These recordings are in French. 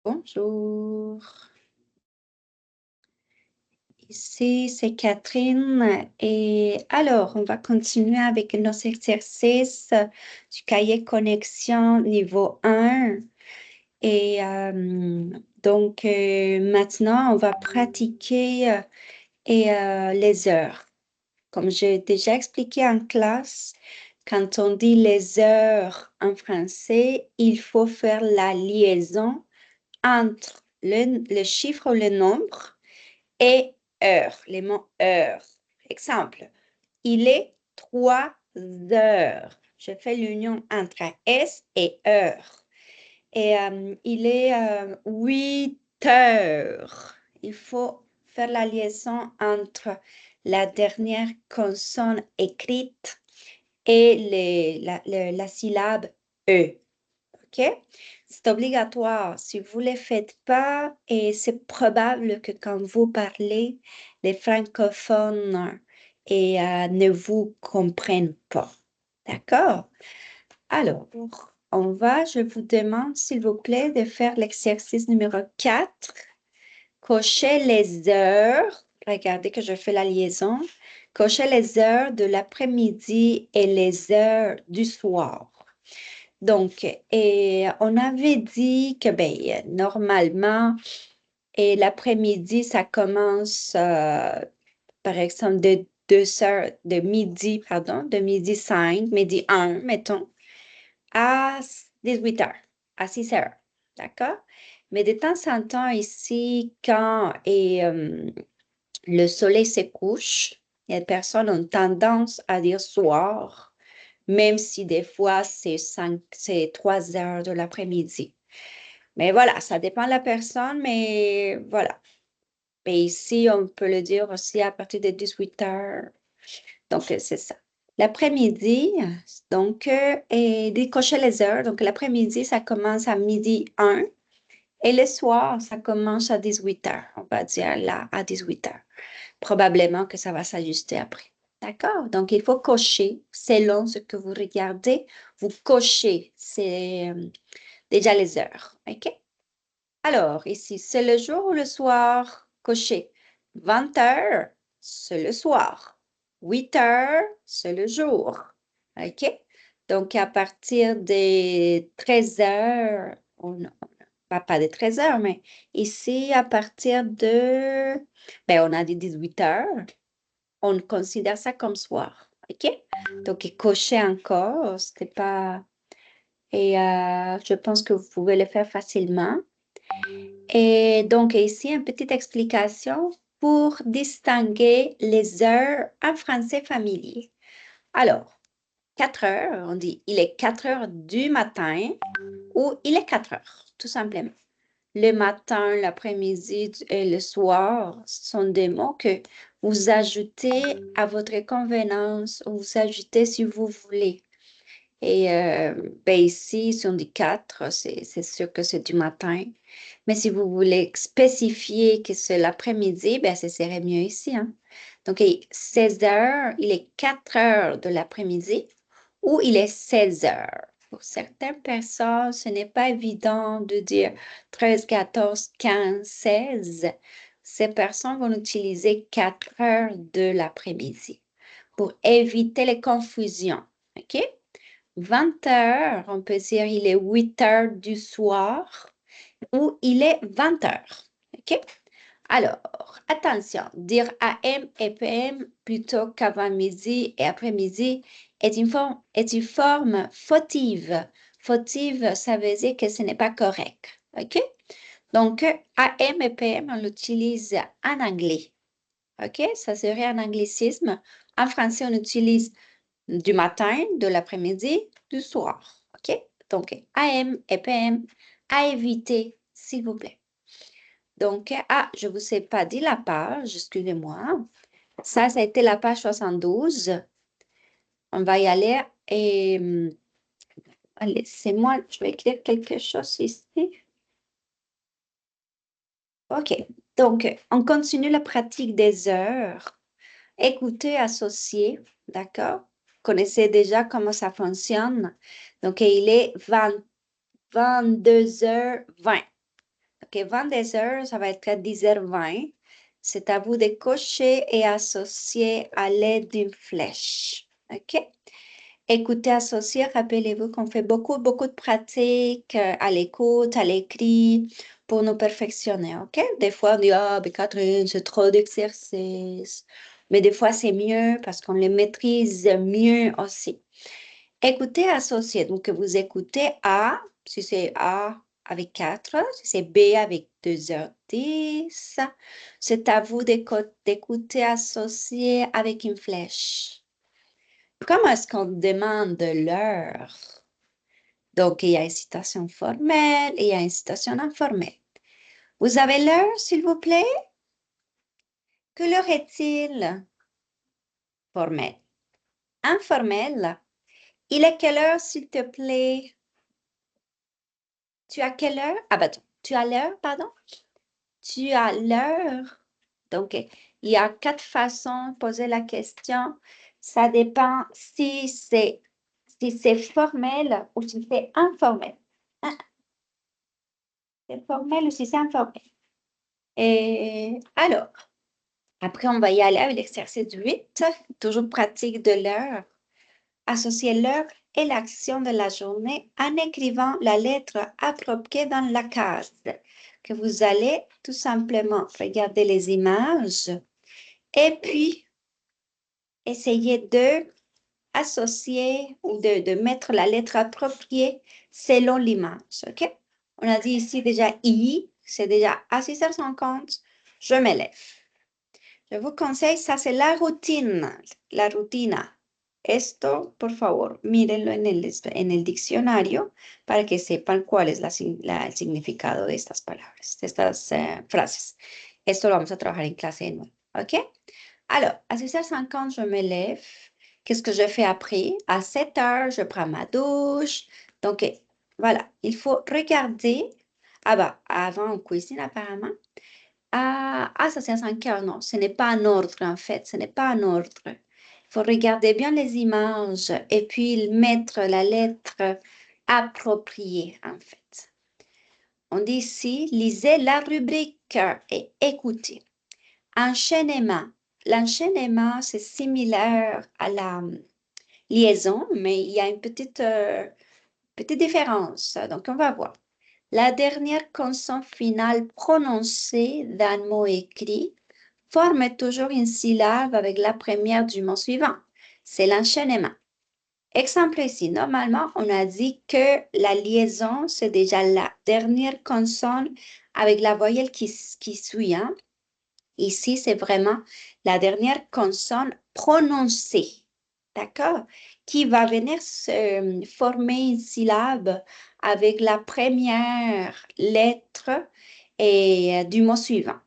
Bonjour. Ici, c'est Catherine. Et alors, on va continuer avec nos exercices du cahier connexion niveau 1. Et donc, maintenant, on va pratiquer les heures. Comme j'ai déjà expliqué en classe, quand on dit les heures en français, il faut faire la liaison entre le chiffre ou le nombre et heure, les mots heure. Exemple, il est 3 heures. Je fais l'union entre S et heure. Et il est 8 heures. Il faut faire la liaison entre la dernière consonne écrite et la syllabe E. OK? C'est obligatoire. Si vous ne les faites pas, et c'est probable que quand vous parlez, les francophones ne vous comprennent pas. D'accord? Alors, je vous demande, s'il vous plaît, de faire l'exercice numéro 4. Cocher les heures. Regardez que je fais la liaison. Cocher les heures de l'après-midi et les heures du soir. Donc, on avait dit que normalement, l'après-midi, ça commence, par exemple, de 2 heures, de midi 5, midi 1, mettons, à 18 heures, à 6 heures. D'accord? Mais de temps en temps, ici, quand le soleil se couche, les personnes ont tendance à dire soir, même si des fois c'est 3 heures de l'après-midi. Mais voilà, ça dépend de la personne, mais voilà. Mais ici, on peut le dire aussi à partir de 18 heures. Donc, c'est ça. L'après-midi, donc, et décocher les heures. Donc, l'après-midi, ça commence à midi 1 et le soir, ça commence à 18 heures. On va dire là, à 18 heures. Probablement que ça va s'ajuster après. D'accord? Donc, il faut cocher selon ce que vous regardez. Vous cochez, c'est déjà les heures. OK? Alors, ici, c'est le jour ou le soir? Cochez. 20 heures, c'est le soir. 8 heures, c'est le jour. OK? Donc, à partir des 13 heures, pas de 13 heures, mais ici, à partir de, on a dit 18 heures, on considère ça comme soir. OK? Donc, cocher encore, c'était pas, et je pense que vous pouvez le faire facilement. Et donc, ici, une petite explication pour distinguer les heures en français familier. Alors, 4 heures, on dit il est 4 heures du matin ou il est 4 heures, tout simplement. Le matin, l'après-midi et le soir sont des mots que vous ajoutez à votre convenance ou vous ajoutez si vous voulez. Et ici, si on dit 4, c'est sûr que c'est du matin. Mais si vous voulez spécifier que c'est l'après-midi, ce serait mieux ici. Hein? Donc, 16 heures, il est 4 heures de l'après-midi ou il est 16 heures. Pour certaines personnes, ce n'est pas évident de dire 13, 14, 15, 16. Ces personnes vont utiliser 4 heures de l'après-midi pour éviter les confusions. OK? 20 heures, on peut dire il est 8 heures du soir ou il est 20 heures. OK? Alors, attention, dire AM et PM plutôt qu'avant-midi et après-midi est une forme fautive. Fautive, ça veut dire que ce n'est pas correct. OK? Donc, AM et PM, on l'utilise en anglais. OK? Ça serait un anglicisme. En français, on utilise du matin, de l'après-midi, du soir. OK? Donc, AM et PM à éviter, s'il vous plaît. Donc, je ne vous ai pas dit la page, excusez-moi. Ça a été la page 72. On va y aller et allez, c'est moi, je vais écrire quelque chose ici. OK. Donc, on continue la pratique des heures. Écoutez, associé, d'accord? Vous connaissez déjà comment ça fonctionne. Donc, il est 22h20. OK, 20 des heures, ça va être à 10h20. C'est à vous de cocher et associer à l'aide d'une flèche. OK? Écoutez, associer, rappelez-vous qu'on fait beaucoup, beaucoup de pratiques à l'écoute, à l'écrit pour nous perfectionner. OK? Des fois, on dit, ah, mais Catherine, c'est trop d'exercices. Mais des fois, c'est mieux parce qu'on les maîtrise mieux aussi. Écoutez, associer. Donc, vous écoutez A, si c'est A avec 4, si c'est B avec 2h10. C'est à vous d'écouter, associer avec une flèche. Comment est-ce qu'on demande l'heure? Donc, il y a une citation formelle et il y a une citation informelle. Vous avez l'heure, s'il vous plaît? Que l'heure est-il? Formelle. Informelle. Il est quelle heure, s'il te plaît? Tu as quelle heure? Ah, bah, tu as l'heure, pardon? Tu as l'heure. Donc, il y a 4 façons de poser la question. Ça dépend si c'est formel ou si c'est informel. Hein? C'est formel ou si c'est informel. Et alors, après, on va y aller avec l'exercice 8, toujours pratique de l'heure. Associer l'heure et l'action de la journée en écrivant la lettre appropriée dans la case, que vous allez tout simplement regarder les images et puis essayer de associer ou de mettre la lettre appropriée selon l'image. OK? On a dit ici déjà I, c'est déjà à 6h50, je me lève. Je vous conseille, ça c'est la rutina. Esto, por favor, mírenlo en el diccionario para que sepan cuál es el significado de estas palabras, de estas frases. Esto lo vamos a trabajar en clase de nuevo, ¿ok? Alors, à 6h50, je me lève. Qu'est-ce que je fais après? À 7h, je prends ma douche. Donc, voilà, il faut regarder. Ah bah, avant, on cuisine apparemment. Ah, ça c'est à 5 heures. Non, ce n'est pas un ordre en fait, ce n'est pas un ordre. Il faut regarder bien les images et puis mettre la lettre appropriée en fait. On dit ici, lisez la rubrique et écoutez. Enchaînement. L'enchaînement, c'est similaire à la liaison, mais il y a une petite différence. Donc, on va voir. La dernière consonne finale prononcée d'un mot écrit forme toujours une syllabe avec la première du mot suivant. C'est l'enchaînement. Exemple ici, normalement, on a dit que la liaison, c'est déjà la dernière consonne avec la voyelle qui suit. Hein? Ici, c'est vraiment la dernière consonne prononcée. D'accord? Qui va venir former une syllabe avec la première lettre et, du mot suivant.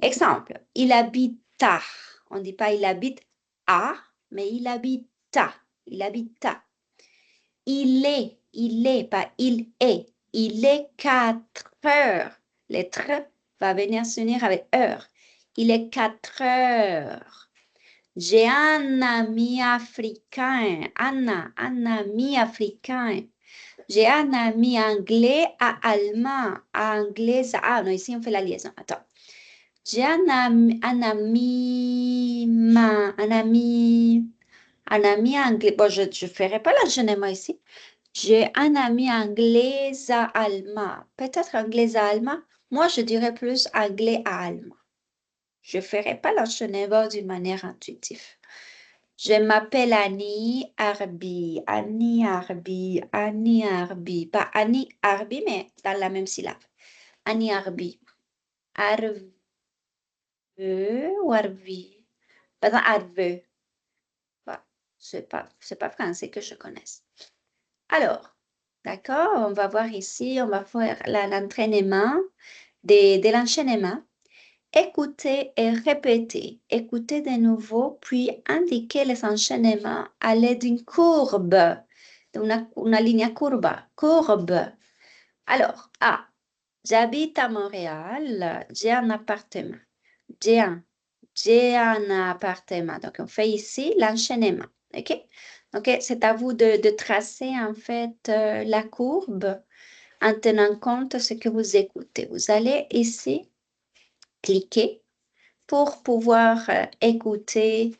Exemple, il habita. On ne dit pas il habite à, mais il habita. Il habita. Il est, pas il est. Il est 4 heures. Le tr va venir s'unir avec heure. Il est 4 heures. J'ai un ami africain. un ami africain. J'ai un ami anglais à allemand. Anglais à... Ah non, ici on fait la liaison. Attends. J'ai un ami anglais. Bon, je ne ferai pas l'enchaînement ici. J'ai un ami anglais à allemand. Peut-être anglais à allemand. Moi, je dirais plus anglais à allemand. Je ne ferai pas l'enchaînement d'une manière intuitive. Je m'appelle Annie Arbi. Annie Arbi. Annie Arbi. Pas Annie Arbi, mais dans la même syllabe. Annie Arbi. Arve ou Arvi. Pas Arve. C'est pas français que je connaisse. Alors, d'accord, on va voir ici, on va faire l'entraînement de l'enchaînement. Écoutez et répétez. Écoutez de nouveau, puis indiquez les enchaînements à l'aide d'une courbe, una ligne courbe. Alors, j'habite à Montréal, j'ai un appartement. J'ai un appartement. Donc, on fait ici l'enchaînement. OK? Donc, c'est à vous de tracer en fait la courbe en tenant compte de ce que vous écoutez. Vous allez ici cliquer pour pouvoir écouter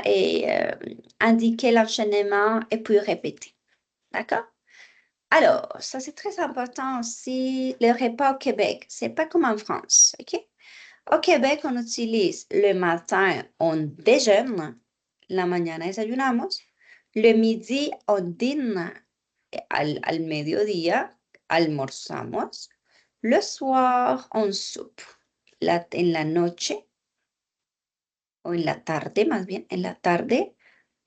et indiquer l'enchaînement et puis répéter. D'accord? Alors, ça c'est très important aussi, le repas au Québec. C'est pas comme en France, OK? Au Québec, on utilise le matin, on déjeune, la mañana desayunamos, le midi on dîne, al mediodía almorzamos, le soir on soupe, en la noche o en la tarde, más bien, en la tarde,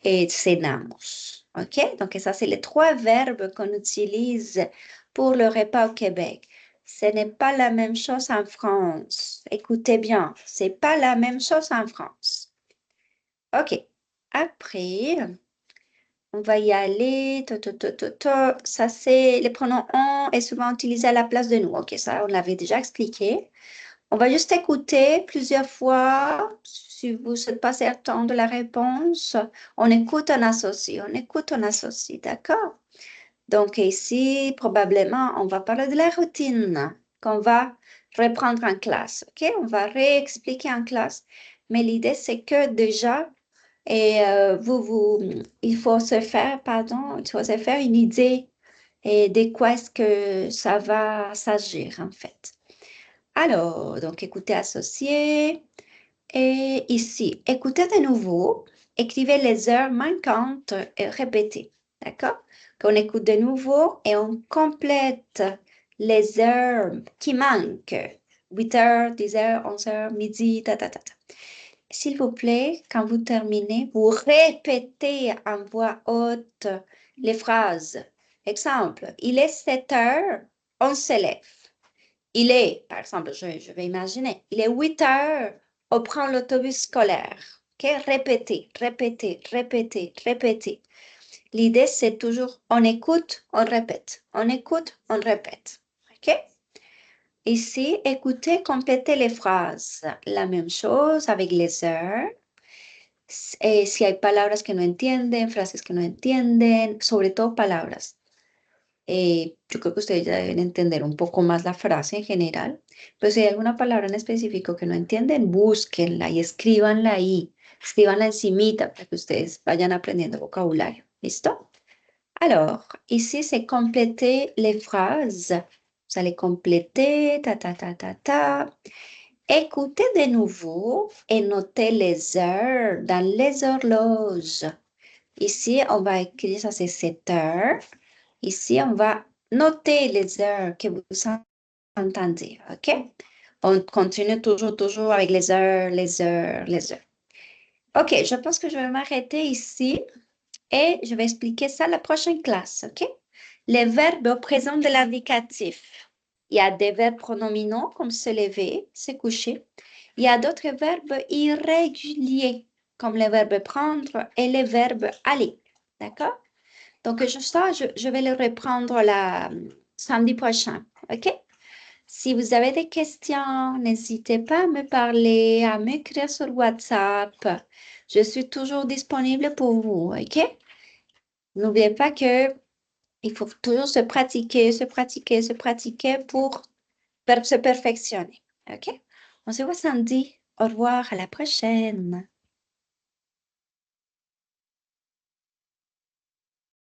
cenamos. OK? Donc, ça, c'est les trois verbes qu'on utilise pour le repas au Québec. Ce n'est pas la même chose en France. Écoutez bien, c'est pas la même chose en France. OK. Après, on va y aller. Ça, c'est les pronoms on est souvent utilisé à la place de nous. OK, ça, on l'avait déjà expliqué. On va juste écouter plusieurs fois. Si vous n'êtes pas certain de la réponse, on écoute, on associe, on écoute, on associe, d'accord? Donc ici, probablement, on va parler de la routine qu'on va reprendre en classe, ok? On va réexpliquer en classe, mais l'idée, c'est que déjà, il faut se faire, pardon, il faut se faire une idée de quoi est-ce que ça va s'agir, en fait. Alors, donc écoutez associé. Et ici, écoutez de nouveau, écrivez les heures manquantes et répétez. D'accord? Qu'on écoute de nouveau et on complète les heures qui manquent. 8 heures, 10 heures, 11 heures, midi, ta. S'il vous plaît, quand vous terminez, vous répétez en voix haute les phrases. Exemple, il est 7 heures, on se lève. Il est, par exemple, je vais imaginer, il est 8 heures, on prend l'autobus scolaire. OK? Répétez, répétez, répétez, répétez. L'idée, c'est toujours, on écoute, on répète. On écoute, on répète. OK? Ici, écoutez, complétez les phrases. La même chose avec les heures. Si hay palabras que no entienden, frases que no entienden, sobre todo palabras. Yo creo que ustedes ya deben entender un poco más la frase en general, pero si hay alguna palabra en específico que no entienden, búsquenla y escríbanla ahí, escríbanla encimita para que ustedes vayan aprendiendo vocabulario. ¿Listo? Alors, ici, c'est compléter les phrases. Vous allez compléter, ta. Écoutez de nouveau et notez les heures dans les horloges. Ici, on va écrire ça, c'est 7 heures. Ici, on va noter les heures que vous entendez, OK? On continue toujours avec les heures, les heures, les heures. OK, je pense que je vais m'arrêter ici et je vais expliquer ça à la prochaine classe, OK? Les verbes au présent de l'indicatif. Il y a des verbes pronominaux comme se lever, se coucher. Il y a d'autres verbes irréguliers comme les verbes prendre et les verbes aller, d'accord? Donc, je vais le reprendre samedi prochain, OK? Si vous avez des questions, n'hésitez pas à me parler, à m'écrire sur WhatsApp. Je suis toujours disponible pour vous, OK? N'oubliez pas que il faut toujours se pratiquer pour se perfectionner, OK? On se voit samedi. Au revoir, à la prochaine.